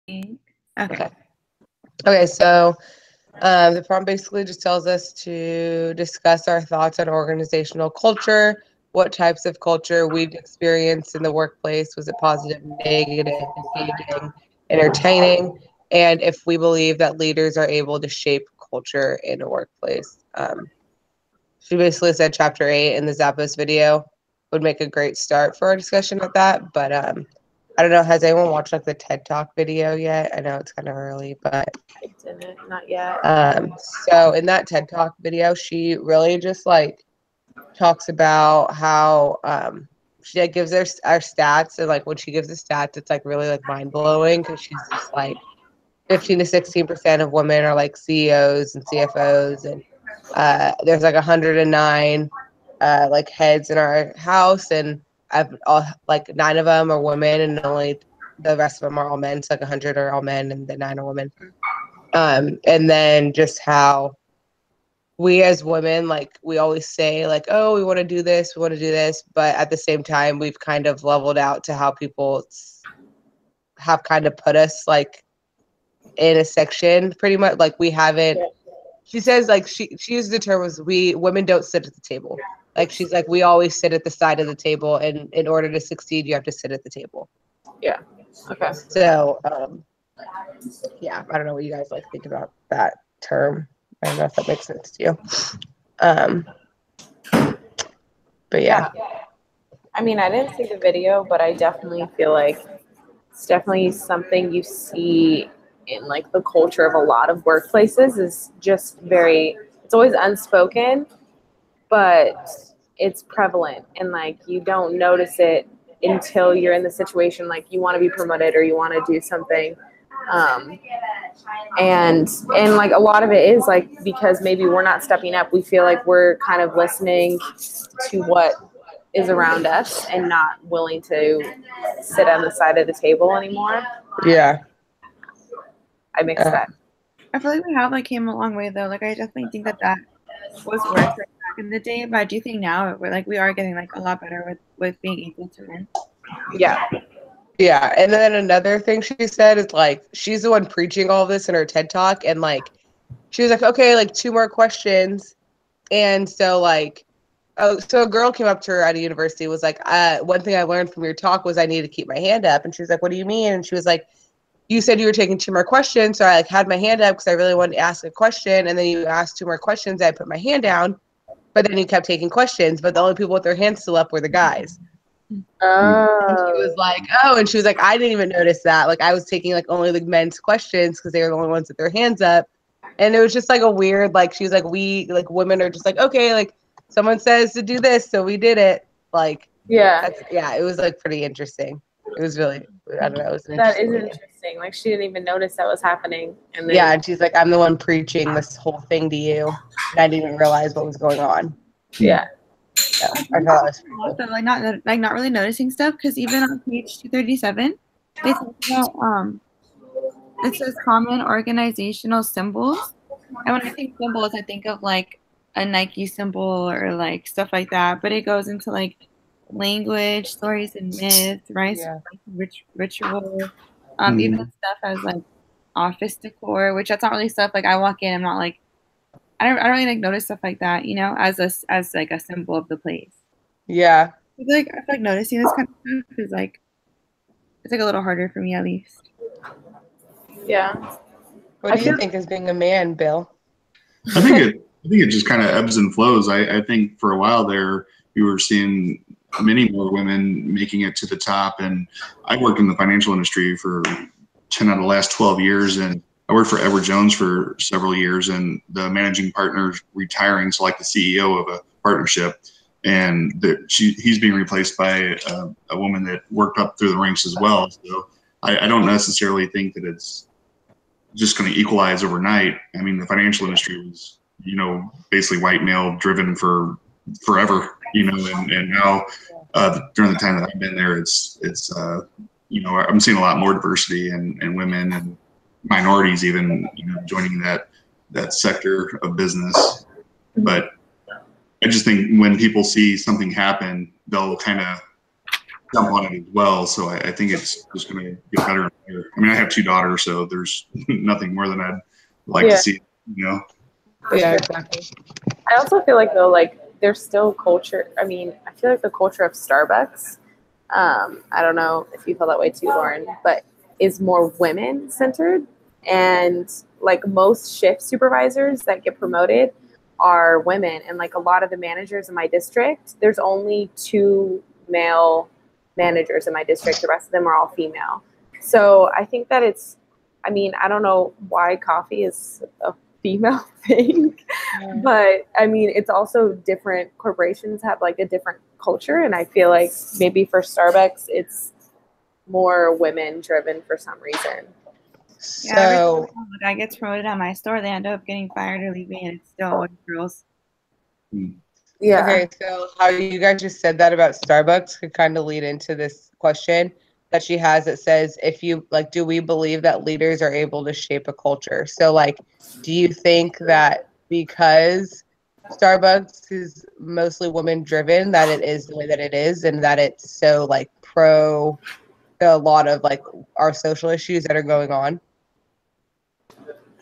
Okay. Okay, so the prompt basically just tells us to discuss our thoughts on organizational culture, what types of culture we've experienced in the workplace. Was it positive, negative, engaging, entertaining? And if we believe that leaders are able to shape culture in a workplace. She basically said chapter 8 in the Zappos video would make a great start for our discussion with that. But I don't know, has anyone watched like the TED Talk video yet? I know it's kind of early, but I didn't, not yet. So in that TED Talk video, she really just like talks about how she like gives our stats, and like when she gives the stats, it's like really like mind blowing because she's just like 15 to 16% of women are like CEOs and CFOs, and there's like 109 like heads in our house, and I've like 9 of them are women, and only the rest of them are all men. So like 100 are all men, and the 9 are women. And then just how we as women, like we always say like, oh, we want to do this, we want to do this, but at the same time, we've kind of leveled out to how people have kind of put us like in a section pretty much. Like we haven't, she says like she used the term was we women don't sit at the table. Like she's like, we always sit at the side of the table, and in order to succeed, you have to sit at the table. Yeah. Okay. So yeah, I don't know what you guys like think about that term. I don't know if that makes sense to you. But yeah. I mean, I didn't see the video, but I definitely feel like it's definitely something you see in like the culture of a lot of workplaces is just it's always unspoken, but it's prevalent, and like you don't notice it until you're in the situation like you want to be promoted or you want to do something. And like a lot of it is like because maybe we're not stepping up, we feel like we're kind of listening to what is around us and not willing to sit on the side of the table anymore. Yeah. I mix that. I feel like we have like came a long way though. Like I definitely think that was worth it back in the day, but I do think now we're like we are getting like a lot better with being able to win. Yeah. Yeah, and then another thing she said is like she's the one preaching all this in her TED Talk, and like she was like, okay, like 2 more questions, and so like, so a girl came up to her at a university, was like, one thing I learned from your talk was I need to keep my hand up, and she was like, what do you mean? And she was like, you said you were taking 2 more questions, so I like had my hand up because I really wanted to ask a question, and then you asked 2 more questions, I put my hand down, but then you kept taking questions, but the only people with their hands still up were the guys. And she was like, and she was like, I didn't even notice that. Like I was taking like only the men's questions because they were the only ones with their hands up. And it was just like a weird, like she was like, we like women are just like, okay, like someone says to do this, so we did it. Like it was like pretty interesting. It was really, I don't know, it was that is interesting. Like she didn't even notice that was happening. And then and she's like, I'm the one preaching this whole thing to you, and I didn't even realize what was going on. Yeah. Yeah, I thought that was not really noticing stuff, because even on page 237 they talk about it says common organizational symbols, and when I think symbols I think of like a Nike symbol or like stuff like that, but it goes into like language, stories and myths, right? Yeah. Ritual, even stuff as like office decor, which that's not really stuff like I walk in, I'm not like I don't really like notice stuff like that, you know, as like a symbol of the place. Yeah. I feel like noticing this kind of stuff is like it's like a little harder for me at least. Yeah. What do you think as being a man, Bill? I think it just kind of ebbs and flows. I think for a while there you were seeing many more women making it to the top, and I worked in the financial industry for 10 out of the last 12 years, and I worked for Edward Jones for several years, and the managing partner retiring, so like the CEO of a partnership, and he's being replaced by a woman that worked up through the ranks as well. So I don't necessarily think that it's just going to equalize overnight. I mean, the financial industry was, basically white male driven for forever, and now during the time that I've been there, it's I'm seeing a lot more diversity and women and minorities even joining that sector of business. But I just think when people see something happen, they'll kind of jump on it as well. So I think it's just going to get better and better. I mean, I have 2 daughters, so there's nothing more than I'd like to see, you know? Yeah, exactly. I also feel like though, like there's still culture. I mean, I feel like the culture of Starbucks, I don't know if you feel that way too, Lauren, but is more women centered. And like most shift supervisors that get promoted are women. And like a lot of the managers in my district, there's only 2 male managers in my district. The rest of them are all female. So I think that it's, I mean, I don't know why coffee is a female thing, but I mean, it's also different corporations have like a different culture. And I feel like maybe for Starbucks, it's more women driven for some reason. Yeah, every So time a guy gets promoted at my store, they end up getting fired or leaving, and it's still always girls. Yeah. okay, so how you guys just said that about Starbucks could kind of lead into this question that she has that says, if you like, do we believe that leaders are able to shape a culture? So like, do you think that because Starbucks is mostly women driven, that it is the way that it is, and that it's so like pro a lot of like our social issues that are going on?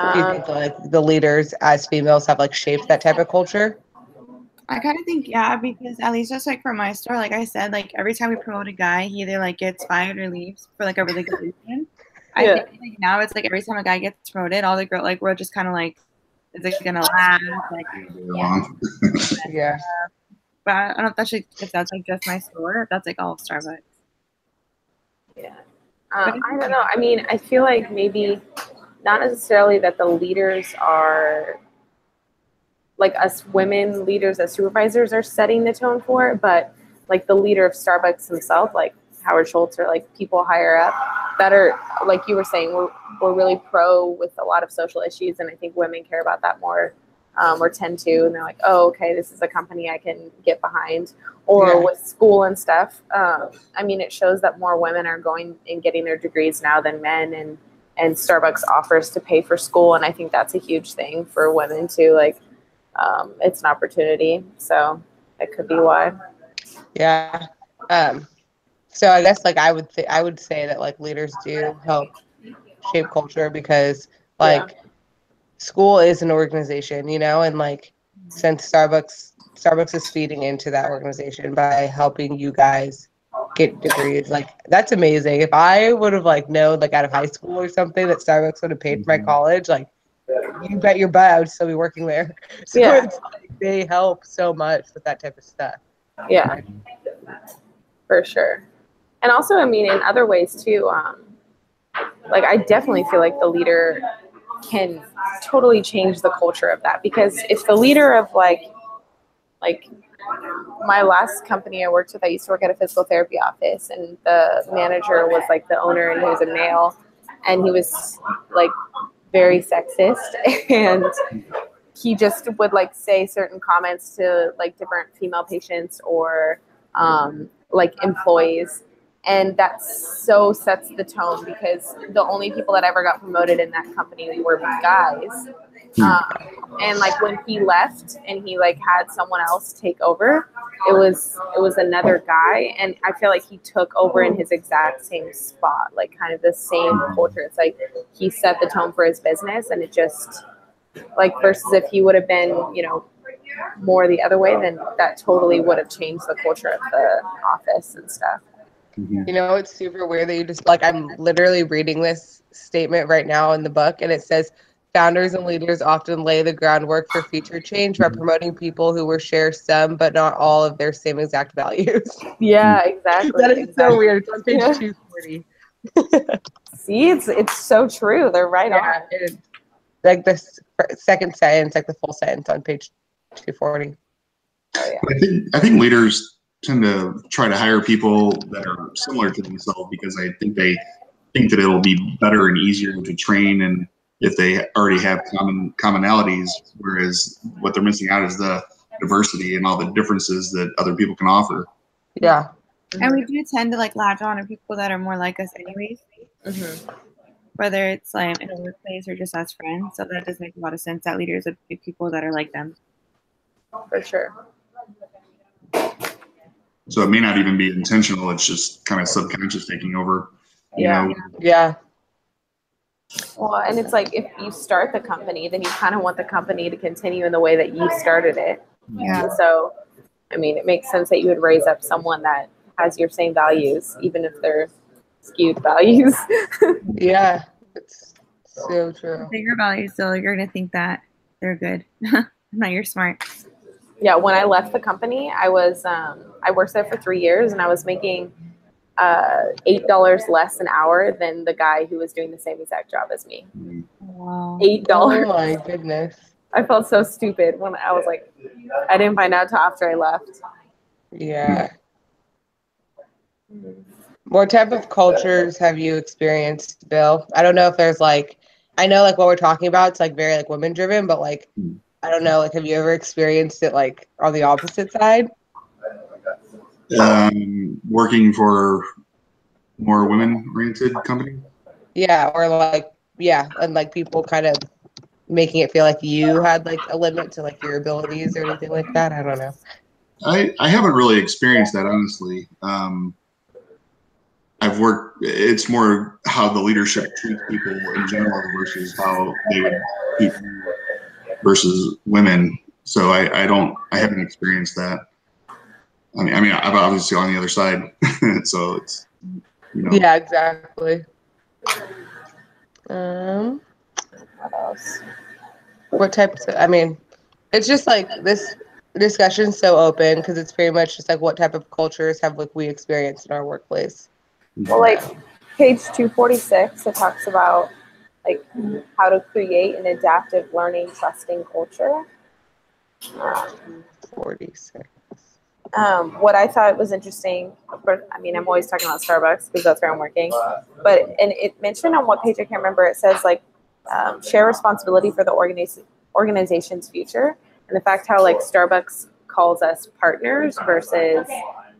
Do you think like the leaders as females have like shaped that type of culture? I kind of think, yeah, because at least just like for my store, like I said, like every time we promote a guy, he either like gets fired or leaves for like a really good reason. I Yeah. think like now it's like every time a guy gets promoted, all the girl like we're just kind of like, is it gonna last? Like, Yeah. but I don't know if that's like just my store, or if that's like all of Starbucks. Yeah. I don't know. I mean, I feel like maybe not necessarily that the leaders are like us women leaders as supervisors are setting the tone for it, but like the leader of Starbucks himself, like Howard Schultz, or like people higher up that are, like you were saying, we're really pro with a lot of social issues, and I think women care about that more, or tend to, and they're like, oh, okay, this is a company I can get behind. Or with school and stuff, I mean, it shows that more women are going and getting their degrees now than men, and Starbucks offers to pay for school, and I think that's a huge thing for women too. Like, it's an opportunity, so it could be why. Yeah. So I guess like I would say that like leaders do help shape culture because like school is an organization, you know, and like since Starbucks is feeding into that organization by helping you guys get degrees. Like that's amazing. If I would have like known like out of high school or something that Starbucks would have paid for my college, like you bet your butt I would still be working there. So it's like they help so much with that type of stuff. Yeah, for sure. And also, I mean, in other ways too, like I definitely feel like the leader can totally change the culture of that, because if the leader of like my last company I worked with, I used to work at a physical therapy office, and the manager was like the owner, and he was a male, and he was like very sexist, and he just would like say certain comments to like different female patients or like employees, and that so sets the tone, because the only people that ever got promoted in that company were guys. And like when he left and he like had someone else take over, it was another guy, and I feel like he took over in his exact same spot, like kind of the same culture. It's like he set the tone for his business, and it just like, versus if he would have been, you know, more the other way, then that totally would have changed the culture of the office and stuff. You know, it's super weird that you just like, I'm literally reading this statement right now in the book, and it says founders and leaders often lay the groundwork for future change by promoting people who will share some but not all of their same exact values. Yeah, exactly. That is so weird. It's on page 240. See, it's so true. They're right on. It, like the second sentence, like the full sentence on page 240. Oh, yeah. I think leaders tend to try to hire people that are similar to themselves, because I think they think that it'll be better and easier to train, and if they already have commonalities, whereas what they're missing out is the diversity and all the differences that other people can offer. Yeah. And we do tend to like latch on to people that are more like us anyways. Whether it's like in a workplace or just as friends. So that does make a lot of sense that leaders would pick people that are like them. For sure. So it may not even be intentional. It's just kind of subconscious taking over. You know? Yeah. Well, and it's like if you start the company, then you kind of want the company to continue in the way that you started it. Yeah. And so, I mean, it makes sense that you would raise up someone that has your same values, even if they're skewed values. Yeah, it's so true. Bigger values, so you're gonna think that they're good. Not you're smart. Yeah, when I left the company, I was I worked there for 3 years, and I was making $8 less an hour than the guy who was doing the same exact job as me. Wow. $8. Oh my goodness. I felt so stupid when I was like, I didn't find out till after I left. Yeah. What type of cultures have you experienced, Bill? I don't know if there's like, I know like what we're talking about, it's like very like women driven, but like, I don't know, like have you ever experienced it like on the opposite side? Working for more women-oriented company. Yeah, or like, yeah, and like people kind of making it feel like you had like a limit to like your abilities or anything like that. I don't know. I haven't really experienced that, honestly. I've worked, it's more how the leadership treats people in general versus how they would treat versus women. So I haven't experienced that. I mean, I'm obviously on the other side, so it's, you know. Yeah, exactly. What else? What types of, I mean, it's just like this discussion's so open because it's pretty much just like what type of cultures have like we experienced in our workplace. Well, like page 246, it talks about like how to create an adaptive learning, trusting culture. 46. What I thought was interesting, I mean, I'm always talking about Starbucks because that's where I'm working, but, and it mentioned on what page, I can't remember, it says like, share responsibility for the organization's future. And the fact how like Starbucks calls us partners versus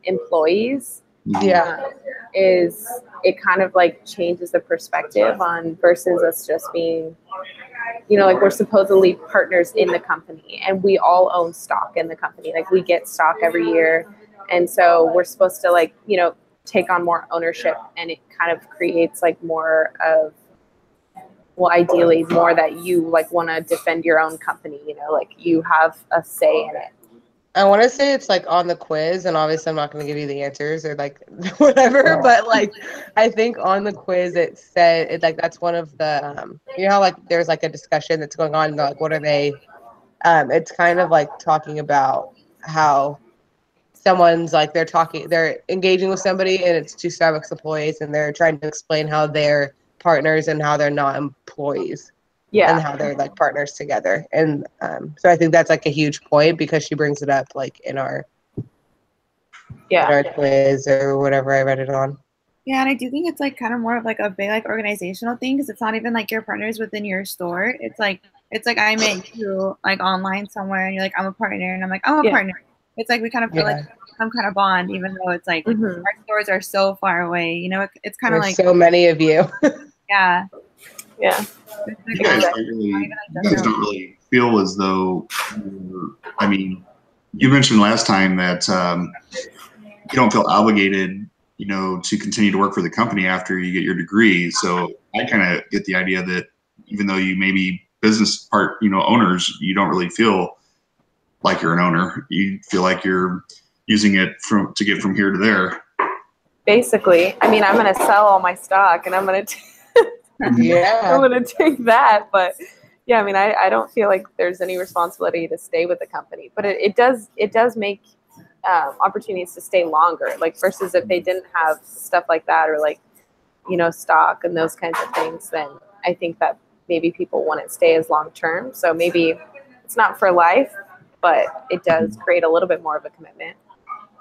employees. Yeah. Is it kind of like changes the perspective on versus us just being, you know, like we're supposedly partners in the company and we all own stock in the company. Like we get stock every year. And so we're supposed to like, you know, take on more ownership, and it kind of creates like more of, well, ideally more that you like want to defend your own company, you know, like you have a say in it. I want to say it's like on the quiz, and obviously I'm not going to give you the answers or like whatever, but like I think on the quiz it said it like that's one of the you know how like there's like a discussion that's going on, and like what are they? It's kind of like talking about how someone's like they're engaging with somebody, and it's two Starbucks employees, and they're trying to explain how they're partners and how they're not employees. Yeah. And how they're like partners together. And so I think that's like a huge point because she brings it up like in our quiz or whatever I read it on. Yeah, and I do think it's like kind of more of like a big like organizational thing because it's not even like your partners within your store. It's like I met you like online somewhere, and you're like I'm a partner, and I'm like I'm a partner. It's like we kind of feel like some kind of bond, even though it's like our stores are so far away. You know, it's kind of like so many of you. Yeah. Yeah. You guys don't really feel as though, I mean, you mentioned last time that you don't feel obligated, you know, to continue to work for the company after you get your degree. So I kind of get the idea that even though you may be business owners, you don't really feel like you're an owner. You feel like you're using it to get from here to there. Basically, I mean, I'm going to sell all my stock, and I'm going to I'm going to take that. But yeah, I mean, I don't feel like there's any responsibility to stay with the company, but it does make opportunities to stay longer, like versus if they didn't have stuff like that, or like, you know, stock and those kinds of things, then I think that maybe people wouldn't stay as long term. So maybe it's not for life, but it does create a little bit more of a commitment.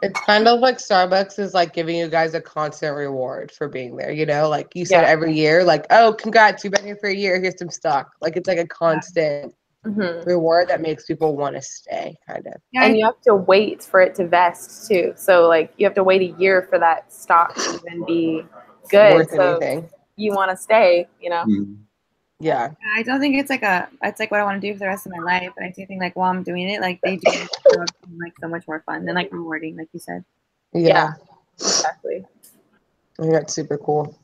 It's kind of like Starbucks is like giving you guys a constant reward for being there, you know, like you said every year, like, oh, congrats, you've been here for a year, here's some stock. Like it's like a constant reward that makes people want to stay, kind of. Yeah, and you have to wait for it to vest too. So like you have to wait a year for that stock to even be good. Worth anything. You want to stay, you know. Yeah. I don't think it's like what I want to do for the rest of my life, but I do think like while I'm doing it, like they do like so much more fun and like rewarding, like you said. Yeah. Exactly. I think that's super cool.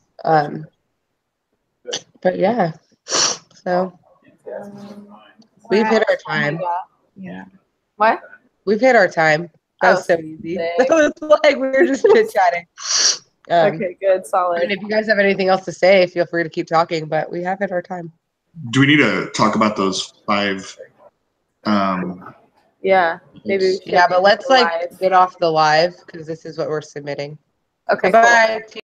But yeah, so we've hit our time. Yeah. What? We've hit our time. That was so easy. That was like we were just chit chatting. Okay, good, And solid. if you guys have anything else to say, feel free to keep talking. But we have hit our time. Do we need to talk about those 5? Yeah, maybe we should. Yeah, but let's live. get off the live because this is what we're submitting. Okay, Bye. cool.